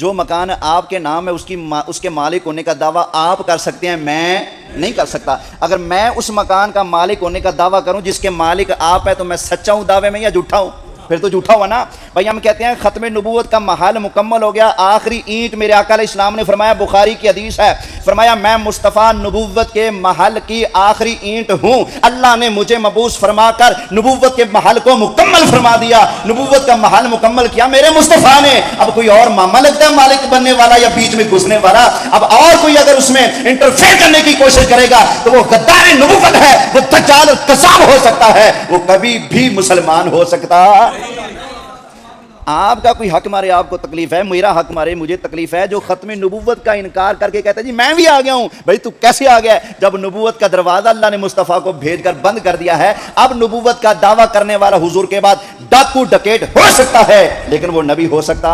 जो मकान आपके नाम है उसके मालिक होने का दावा आप कर सकते हैं, मैं नहीं कर सकता। अगर मैं उस मकान का मालिक होने का दावा करूं जिसके मालिक आप है, तो मैं सच्चा हूं दावे में या झूठा हूं? फिर तो झूठा हुआ ना भाई। हम कहते हैं खत्म नबूवत का महल मुकम्मल हो गया, आखिरी ईंट मेरे आका अलैहिस्सलाम ने फरमाया, बुखारी की हदीस है, फरमाया मैं मुस्तफ़ा नबूवत के महल की आखिरी ईंट हूँ। अल्लाह ने मुझे मबूस फरमाकर नबूवत के महल को मुकम्मल फरमा दिया, नबूवत का महल मुकम्मल किया मेरे मुस्तफ़ा ने। अब कोई और मामा लगता है मालिक बनने वाला या बीच में घुसने वाला? अब और कोई अगर उसमें इंटरफेयर करने की कोशिश करेगा तो वो गद्दार नबूवत है, वो दज्जाल कज़्ज़ाब हो सकता है, वो कभी भी मुसलमान हो सकता। आपका कोई हक मारे आपको तकलीफ है, मेरा हक मारे मुझे तकलीफ है। जो खत्म नबूवत का इनकार करके कहता है जी मैं भी आ गया हूं, भाई तू कैसे आ गया? जब नबूवत का दरवाजा अल्लाह ने मुस्तफ़ा को भेजकर बंद कर दिया है, अब नबूवत का दावा करने वाला हुजूर के बाद डाकू डकैत हो सकता है, लेकिन वो नबी हो सकता